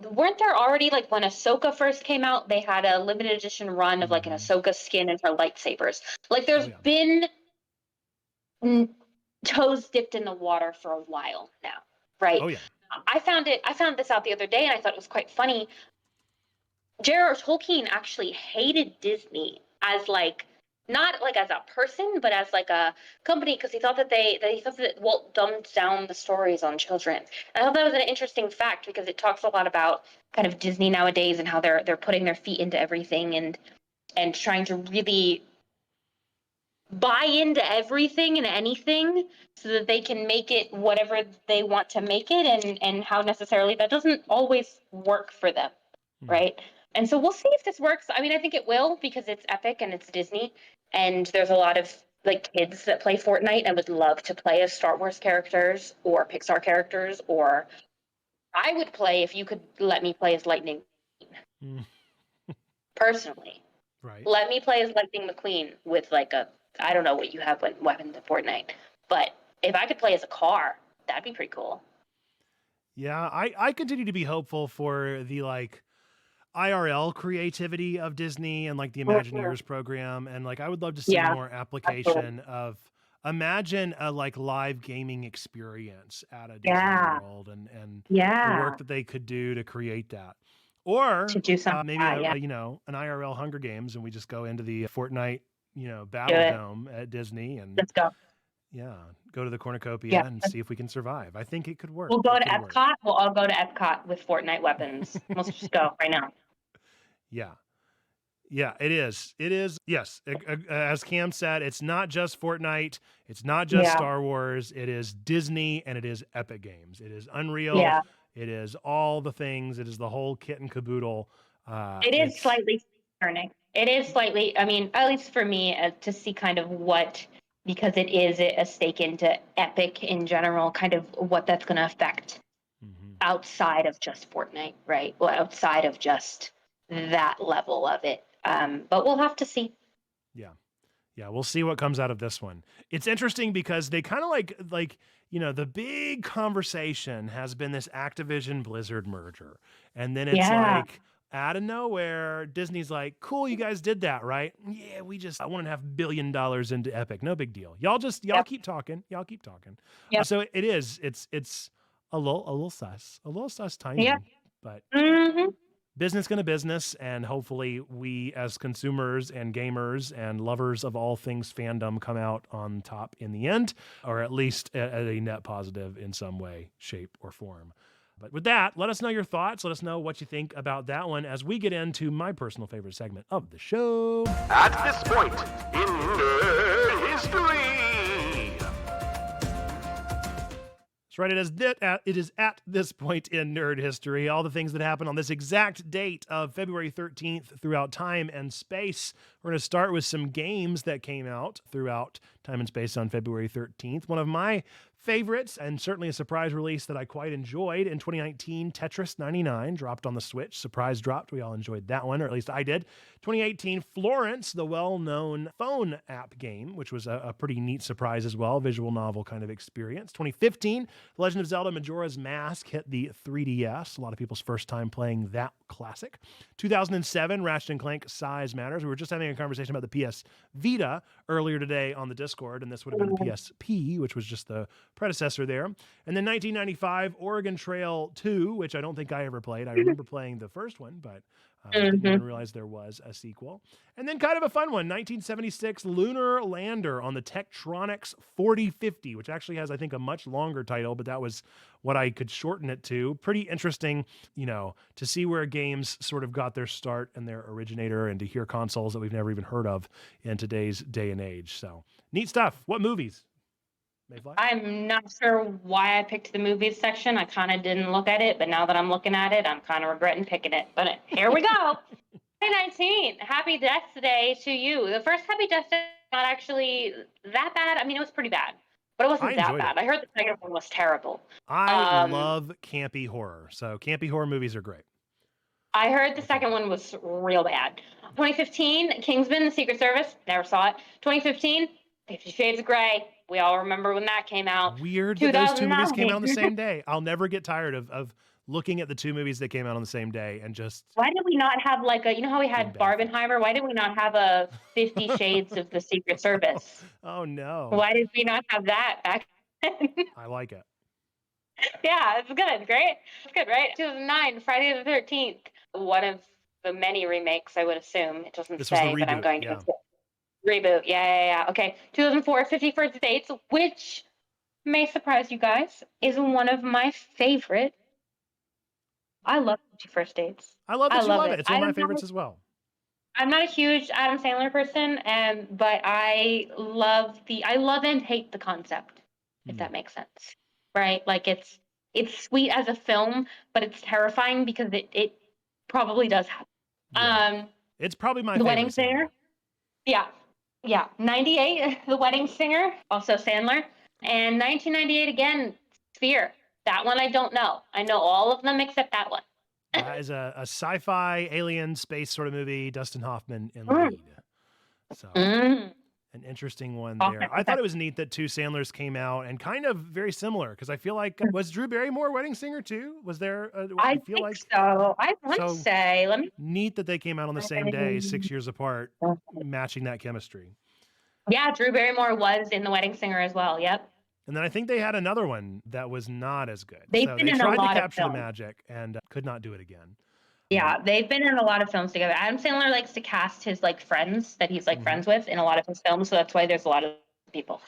weren't there already, like, when Ahsoka first came out, they had a limited edition run of, like, an Ahsoka skin and her lightsabers? Like, there's been toes dipped in the water for a while now, right? Oh, yeah. I found this out the other day, and I thought it was quite funny. J.R.R. Tolkien actually hated Disney as like, not like as a person, but as like a company, because he thought that Walt dumbed down the stories on children. And I thought that was an interesting fact, because it talks a lot about kind of Disney nowadays and how they're putting their feet into everything and trying to really buy into everything and anything so that they can make it whatever they want to make it, and how necessarily that doesn't always work for them, right? And so we'll see if this works. I mean, I think it will, because it's Epic and it's Disney, and there's a lot of like kids that play Fortnite and would love to play as Star Wars characters or Pixar characters, or I would play if you could let me play as Lightning personally. Right. Let me play as Lightning McQueen with like I don't know what you have weapons in Fortnite, but if I could play as a car, that'd be pretty cool. Yeah, I continue to be hopeful for the like IRL creativity of Disney and like the Imagineers program. And like, I would love to see more application of, imagine a like live gaming experience at a Disney World, and the work that they could do to create that. Or to do something maybe an IRL Hunger Games, and we just go into the Fortnite, Battle Dome at Disney, and let's go. Yeah, go to the cornucopia and see if we can survive. I think it could work. We'll go to Epcot. We'll all go to Epcot with Fortnite weapons. Let's just go right now. Yeah, it is. It is. Yes. As Cam said, it's not just Fortnite. It's not just Star Wars. It is Disney, and it is Epic Games. It is Unreal. Yeah. It is all the things. It is the whole kit and caboodle. It is slightly concerning. It is slightly, I mean, at least for me, to see kind of what, because it is a stake into Epic in general, kind of what that's going to affect outside of just Fortnite, right? Well, outside of just that level of it. But we'll have to see. Yeah. Yeah, we'll see what comes out of this one. It's interesting because they kind of like, you know, the big conversation has been this Activision Blizzard merger. And then it's like out of nowhere, Disney's like, cool, you guys did that, right? Yeah, we just $1.5 billion into Epic. No big deal. Y'all keep talking. Y'all keep talking. So it's a little sus timing. Yeah. But business gonna business, and hopefully we as consumers and gamers and lovers of all things fandom come out on top in the end, or at least at a net positive in some way, shape, or form. But with that, let us know your thoughts. Let us know what you think about that one as we get into my personal favorite segment of the show. At this point in nerd history. That's right. It is at this point in nerd history, all the things that happened on this exact date of February 13th throughout time and space. We're going to start with some games that came out throughout time and space on February 13th. One of my favorites, and certainly a surprise release that I quite enjoyed in 2019, Tetris 99 dropped on the Switch. Surprise dropped. We all enjoyed that one, or at least I did. 2018, Florence, the well-known phone app game, which was a pretty neat surprise as well, visual novel kind of experience. 2015, The Legend of Zelda Majora's Mask hit the 3DS. A lot of people's first time playing that classic. 2007, Ratchet & Clank Size Matters. We were just having a conversation about the PS Vita earlier today on the Discord, and this would have been the PSP, which was just the predecessor there. And then 1995, Oregon Trail 2, which I don't think I ever played. I remember playing the first one, but I didn't even realize there was a sequel. And then kind of a fun one, 1976, Lunar Lander on the Tektronix 4050, which actually has, I think, a much longer title, but that was what I could shorten it to. Pretty interesting, you know, to see where games sort of got their start and their originator, and to hear consoles that we've never even heard of in today's day and age. So neat stuff. What movies? Mayfly? I'm not sure why I picked the movies section. I kind of didn't look at it, but now that I'm looking at it, I'm kind of regretting picking it. But here we go. 2019, Happy Death Day to you. The first Happy Death Day was not actually that bad. I mean, it was pretty bad, but it wasn't that bad. I heard the second one was terrible. I love campy horror, so campy horror movies are great. I heard the second one was real bad. 2015, Kingsman: The Secret Service. Never saw it. 2015, 50 Shades of Grey. We all remember when that came out. Weird that those two movies came out on the same day. I'll never get tired of looking at the two movies that came out on the same day and just... Why did we not have like a, you know how we had Barbenheimer? Why did we not have a 50 Shades of the Secret Service? Oh, no. Why did we not have that back then? I like it. Yeah, it's good. Great. It's good, right? 2009, Friday the 13th. One of the many remakes, I would assume. It doesn't say, but I'm going to... Reboot. Yeah. Okay. 2004, 50 First Dates, which may surprise you guys, is one of my favorite. I love 50 First Dates. I love that you love it. It's one of my favorites as well. I'm not a huge Adam Sandler person, but I love and hate the concept, if that makes sense. Right? Like it's sweet as a film, but it's terrifying because it probably does happen. Yeah. It's probably my favorite. The Wedding Singer. Yeah. 98, The Wedding Singer, also Sandler. And 1998 again, Sphere. That one I don't know. I know all of them except that one. That is a sci-fi alien space sort of movie. Dustin Hoffman in the lead. So an interesting one there. I thought it was neat that two Sandlers came out and kind of very similar, because I feel like, was Drew Barrymore Wedding Singer too? Was there? I feel like so. I would say. Neat that they came out on the same day, 6 years apart, matching that chemistry. Yeah, Drew Barrymore was in The Wedding Singer as well. Yep. And then I think they had another one that was not as good. They tried to capture the magic and could not do it again. Yeah, they've been in a lot of films together. Adam Sandler likes to cast his friends that he's friends with in a lot of his films, so that's why there's a lot of people,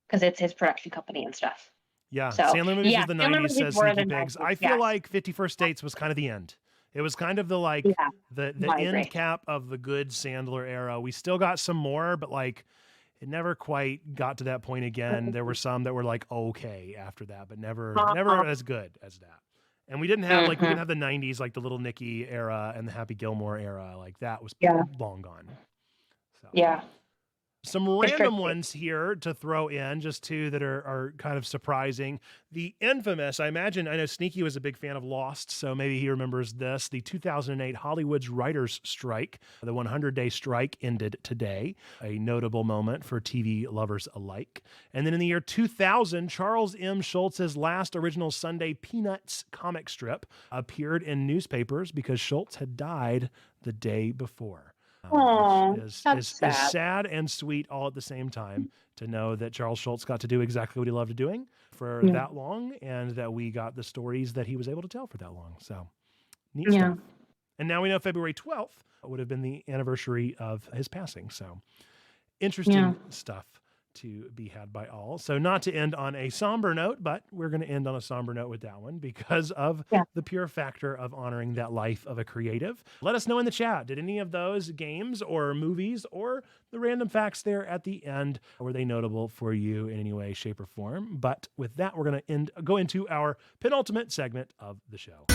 because it's his production company and stuff. Yeah, so, Sandler movies of the 90s, says Sneaky Pigs. I feel like 50 First Dates was kind of the end. It was kind of the the end cap of the good Sandler era. We still got some more, but it never quite got to that point again. There were some that were okay after that, but never as good as that. And we didn't have we didn't have the 90s, like the Little Nicky era and the Happy Gilmore era. Like that was long gone. So Yeah. some random ones here to throw in, just two that are kind of surprising. The infamous, I know Sneaky was a big fan of Lost, so maybe he remembers this. The 2008 Hollywood's writers' strike, the 100-day strike ended today, a notable moment for TV lovers alike. And then in the year 2000, Charles M. Schultz's last original Sunday Peanuts comic strip appeared in newspapers because Schultz had died the day before. Which is sad and sweet all at the same time, to know that Charles Schultz got to do exactly what he loved doing for that long, and that we got the stories that he was able to tell for that long. So neat stuff. And now we know February 12th would have been the anniversary of his passing. So interesting stuff to be had by all. So not to end on a somber note, but we're going to end on a somber note with that one because of the pure factor of honoring that life of a creative. Let us know in the chat, did any of those games or movies or the random facts there at the end, were they notable for you in any way, shape, or form? But with that, we're going to go into our penultimate segment of the show.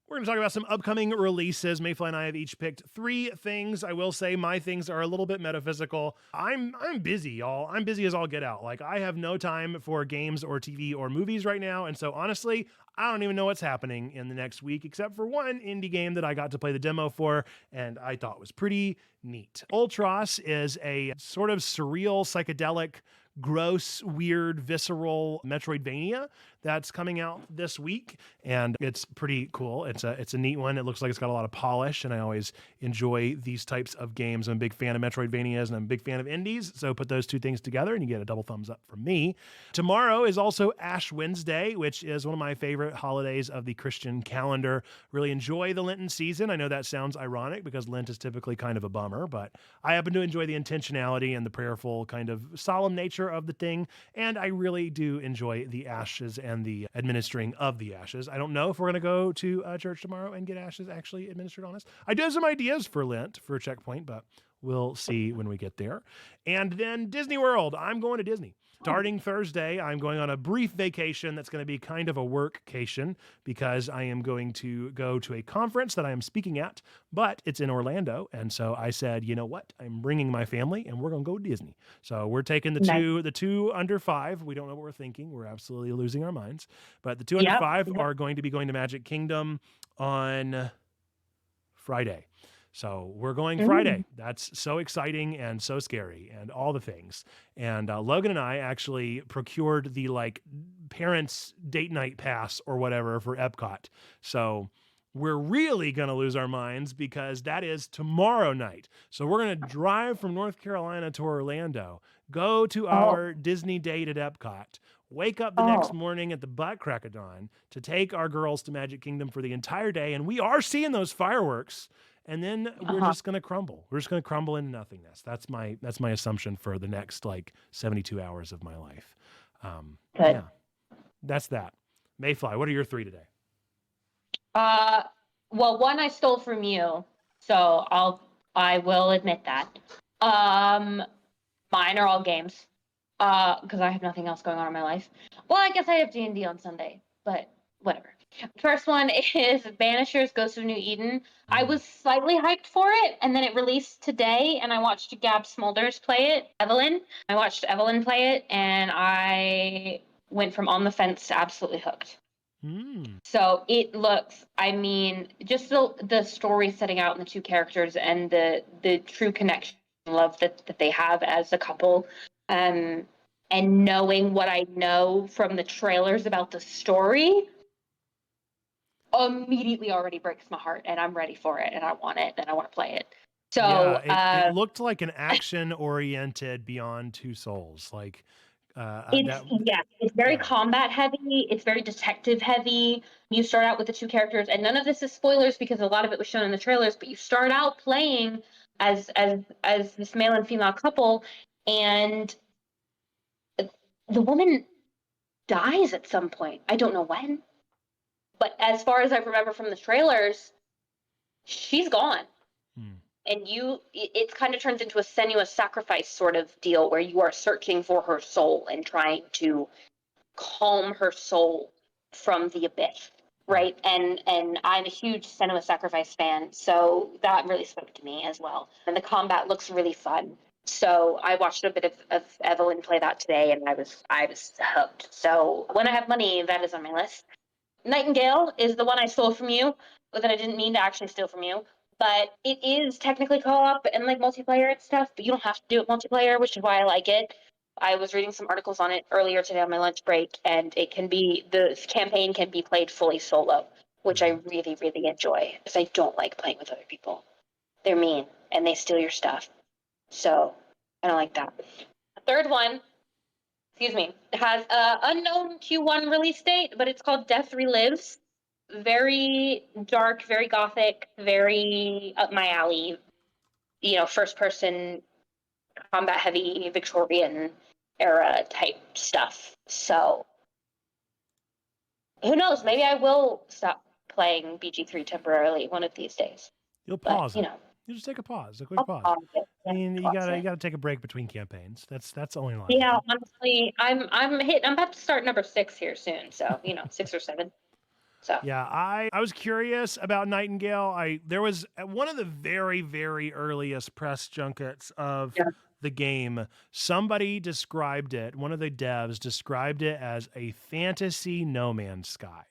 We're going to talk about some upcoming releases. Mayfly and I have each picked 3 things. I will say my things are a little bit metaphysical. I'm busy, y'all. I'm busy as all get out. Like, I have no time for games or TV or movies right now. And so honestly, I don't even know what's happening in the next week, except for one indie game that I got to play the demo for, and I thought was pretty neat. Ultros is a sort of surreal, psychedelic, gross, weird, visceral Metroidvania that's coming out this week, and it's pretty cool. It's a neat one. It looks like it's got a lot of polish, and I always enjoy these types of games. I'm a big fan of Metroidvanias, and I'm a big fan of indies, so put those two things together, and you get a double thumbs up from me. Tomorrow is also Ash Wednesday, which is one of my favorite holidays of the Christian calendar. Really enjoy the Lenten season. I know that sounds ironic because Lent is typically kind of a bummer, but I happen to enjoy the intentionality and the prayerful kind of solemn nature of the thing, and I really do enjoy the ashes and the administering of the ashes. I don't know if we're going to go to church tomorrow and get ashes actually administered on us. I do have some ideas for Lent for a checkpoint, but we'll see when we get there. And then Disney World. I'm going to Disney. Starting Thursday, I'm going on a brief vacation that's going to be kind of a workcation because I am going to go to a conference that I am speaking at, but it's in Orlando. And so I said, you know what? I'm bringing my family and we're going to go to Disney. So we're taking the two under 5. We don't know what we're thinking. We're absolutely losing our minds. But the 2 under 5 are going to be going to Magic Kingdom on Friday. So we're going Friday. That's so exciting and so scary and all the things. And Logan and I actually procured the parents date night pass or whatever for Epcot. So we're really going to lose our minds because that is tomorrow night. So we're going to drive from North Carolina to Orlando, go to our Disney date at Epcot, wake up the next morning at the butt crack of dawn to take our girls to Magic Kingdom for the entire day. And we are seeing those fireworks. And then we're just going to crumble. We're just going to crumble into nothingness. That's my assumption for the next 72 hours of my life. Good. Yeah, that's that. Mayfly, what are your 3 today? Well, one I stole from you, so I will admit that. Mine are all games, because I have nothing else going on in my life. Well, I guess I have D&D on Sunday, but whatever. First one is Banishers Ghost of New Eden. I was slightly hyped for it, and then it released today, and I watched Gab Smulders play it. I watched Evelyn play it, and I went from on the fence to absolutely hooked. So it looks, just the story setting out in the 2 characters and the true connection and love that they have as a couple, and knowing what I know from the trailers about the story immediately already breaks my heart, and I'm ready for it, and I want it, and I want to play it. So it looked like an action-oriented Beyond Two Souls. It's very combat heavy. It's very detective heavy. You start out with the 2 characters, and none of this is spoilers because a lot of it was shown in the trailers. But you start out playing as this male and female couple, and the woman dies at some point. I don't know when. But as far as I remember from the trailers, she's gone. and it kind of turns into a senuous sacrifice sort of deal where you are searching for her soul and trying to calm her soul from the abyss, right? And I'm a huge Senua Sacrifice fan, so that really spoke to me as well. And the combat looks really fun. So I watched a bit of Evelyn play that today, and I was hooked. So when I have money, that is on my list. Nightingale is the one I stole from you, but that I didn't mean to actually steal from you. But it is technically co-op and like multiplayer and stuff, but you don't have to do it multiplayer, which is why I like it. I was reading some articles on it earlier today on my lunch break, and the campaign can be played fully solo, which I really, really enjoy because I don't like playing with other people. They're mean and they steal your stuff. So I don't like that. The third one, excuse me, has a unknown Q1 release date, but it's called Death Relives. Very dark, very gothic, very up my alley. First person combat heavy Victorian era type stuff. So who knows? Maybe I will stop playing BG3 temporarily one of these days. You'll pause But, it. You just take a pause, a quick pause. I mean, you gotta take a break between campaigns. That's only logical. Yeah, honestly, I'm about to start number 6 here soon. So 6 or 7. So yeah, I was curious about Nightingale. There was one of the very, very earliest press junkets of the game. Somebody described it, one of the devs described it as a fantasy No Man's Sky.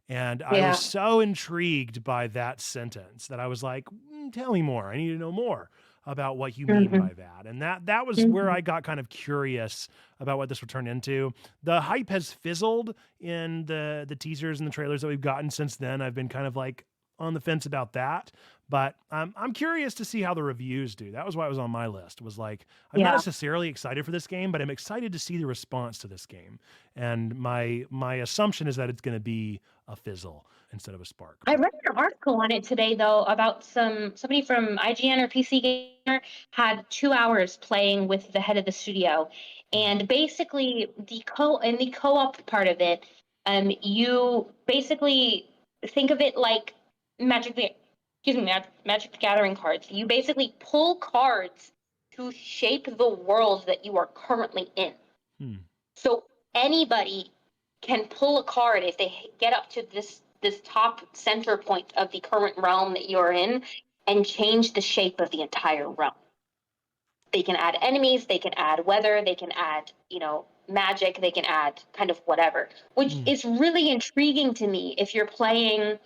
And I was so intrigued by that sentence that I was like, tell me more. I need to know more about what you mean by that. And that was where I got kind of curious about what this would turn into. The hype has fizzled in the teasers and the trailers that we've gotten since then. I've been kind of like on the fence about that, but I'm curious to see how the reviews do. That was why it was on my list. Was like, I'm not necessarily excited for this game, but I'm excited to see the response to this game. And my assumption is that it's going to be a fizzle instead of a spark. I read an article on it today, though, about somebody from IGN or PC Gamer had 2 hours playing with the head of the studio, and basically the co-op part of it, you basically think of it like Magic the Gathering cards. You basically pull cards to shape the world that you are currently in. So anybody can pull a card if they get up to this top center point of the current realm that you're in and change the shape of the entire realm. They can add enemies, they can add weather, they can add, magic, they can add kind of whatever, which is really intriguing to me if you're playing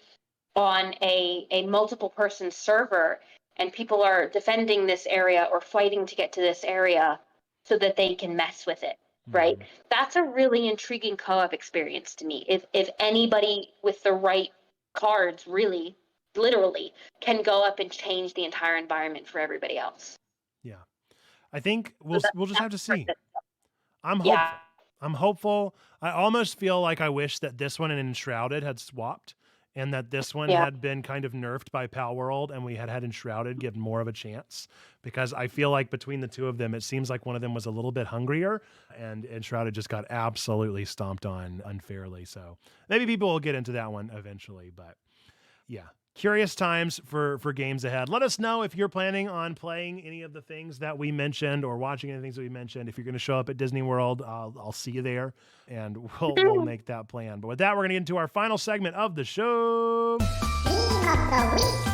on a multiple person server and people are defending this area or fighting to get to this area so that they can mess with it. Right? That's a really intriguing co-op experience to me. If anybody with the right cards really, literally, can go up and change the entire environment for everybody else. Yeah. I think we'll just have to see. I'm hopeful. Yeah. I'm hopeful. I almost feel like I wish that this one and Enshrouded had swapped, and that this one had been kind of nerfed by Pal World, and we had Enshrouded give more of a chance, because I feel like between the two of them, it seems like one of them was a little bit hungrier, and Enshrouded just got absolutely stomped on unfairly. So maybe people will get into that one eventually, but yeah. Curious times for games ahead. Let us know if you're planning on playing any of the things that we mentioned or watching any things that we mentioned. If you're going to show up at Disney World, I'll see you there, and we'll make that plan. But with that, we're going to get into our final segment of the show. Meme of the Week.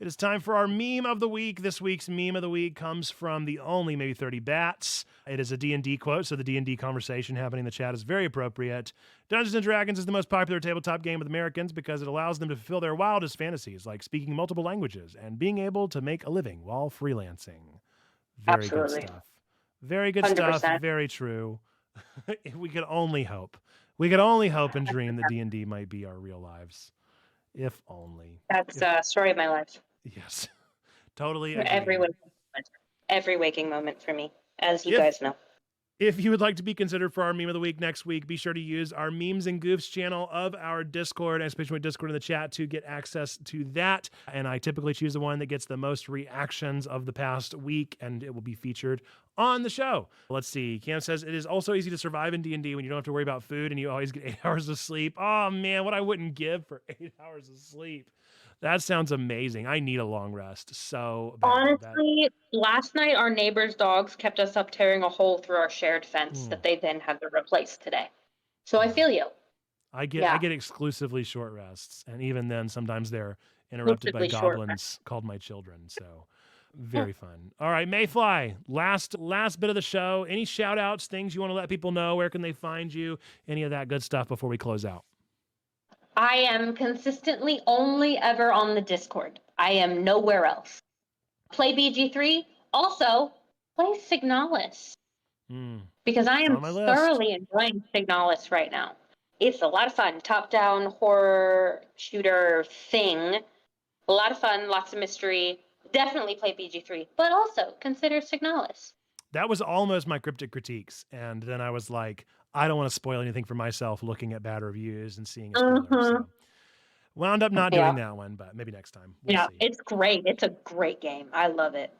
It is time for our Meme of the Week. This week's Meme of the Week comes from the only maybe 30 Bats. It is a D&D quote, so the D&D conversation happening in the chat is very appropriate. Dungeons & Dragons is the most popular tabletop game with Americans because it allows them to fulfill their wildest fantasies, like speaking multiple languages and being able to make a living while freelancing. Very good stuff. Very good 100%. stuff. Very true. We could only hope. We could only hope and dream that D&D might be our real lives. If only. That's the story of my life. Yes. Totally. Every waking moment for me, as you guys know. If you would like to be considered for our Meme of the Week next week, be sure to use our Memes and Goofs channel of our Discord, especially with Discord in the chat, to get access to that. And I typically choose the one that gets the most reactions of the past week, and it will be featured on the show. Let's see. Cam says, it is also easy to survive in D&D when you don't have to worry about food and you always get 8 hours of sleep. Oh, man, what I wouldn't give for 8 hours of sleep. That sounds amazing. I need a long rest so bad. Honestly, last night our neighbor's dogs kept us up tearing a hole through our shared fence that they then had to replace today. So I feel you. I get exclusively short rests, and even then, sometimes they're interrupted by Exclusively short goblins called my children. So very fun. All right, Mayfly, last bit of the show. Any shout outs, things you want to let people know? Where can they find you? Any of that good stuff before we close out? I am consistently only ever on the Discord. I am nowhere else. Play BG3. Also, play Signalis. Because I am thoroughly enjoying Signalis right now. It's a lot of fun. Top-down horror shooter thing. A lot of fun, lots of mystery. Definitely play BG3, but also consider Signalis. That was almost my Cryptic Critiques, and then I was like, I don't want to spoil anything for myself looking at bad reviews and seeing a spoiler. So wound up not doing that one, but maybe next time. We'll see. It's great. It's a great game. I love it.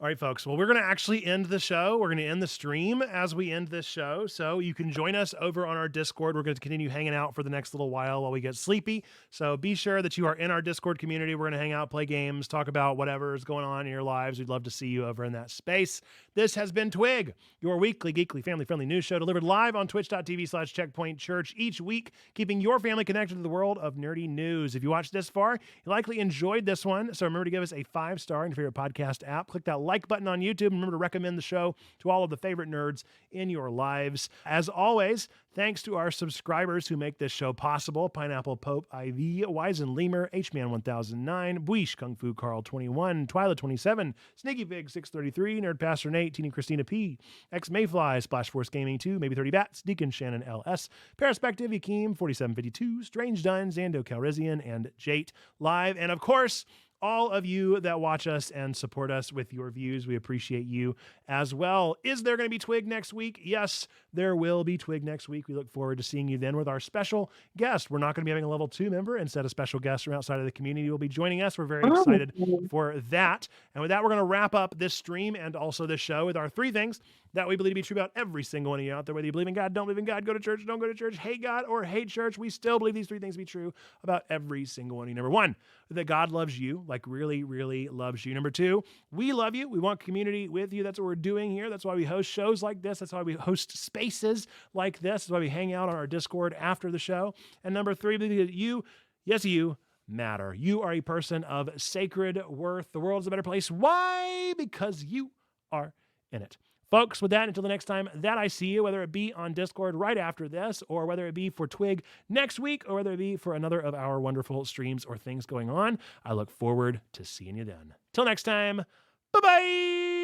All right, folks. Well, we're going to actually end the show. We're going to end the stream as we end this show. So you can join us over on our Discord. We're going to continue hanging out for the next little while we get sleepy. So be sure that you are in our Discord community. We're going to hang out, play games, talk about whatever is going on in your lives. We'd love to see you over in that space. This has been Twig, your weekly, geekly, family-friendly news show delivered live on twitch.tv/checkpointchurch each week, keeping your family connected to the world of nerdy news. If you watched this far, you likely enjoyed this one. So remember to give us a 5-star in your favorite podcast app. Click that like button on YouTube, and remember to recommend the show to all of the favorite nerds in your lives. As always, thanks to our subscribers who make this show possible: Pineapple Pope IV, Wizen Lemur, Hman 1009, Buish, Kung Fu Carl 21, Twyla 27, Sneaky Vig 633, Nerd Pastor Nate, Teeny Christina P, X Mayfly, Splash Force Gaming 2, Maybe 30 Bats, Deacon Shannon LS, Perspective, Yakeem 4752, Strange Dun, Zando Calrissian, and Jate Live. And of course, all of you that watch us and support us with your views. We appreciate you as well. Is there going to be Twig next week? Yes, there will be Twig next week. We look forward to seeing you then with our special guest. We're not going to be having a level 2 member. Instead, a special guest from outside of the community will be joining us. We're very excited for that. And with that, we're going to wrap up this stream and also this show with our 3 things that we believe to be true about every single one of you out there. Whether you believe in God, don't believe in God, go to church, don't go to church, hate God, or hate church, we still believe these 3 things to be true about every single one of you. Number 1, that God loves you, like really, really loves you. Number 2, we love you. We want community with you. That's what we're doing here. That's why we host shows like this. That's why we host spaces like this. That's why we hang out on our Discord after the show. And number 3, believe that you, yes, you matter. You are a person of sacred worth. The world is a better place. Why? Because you are in it. Folks, with that, until the next time that I see you, whether it be on Discord right after this, or whether it be for Twig next week, or whether it be for another of our wonderful streams or things going on, I look forward to seeing you then. Till next time, bye-bye!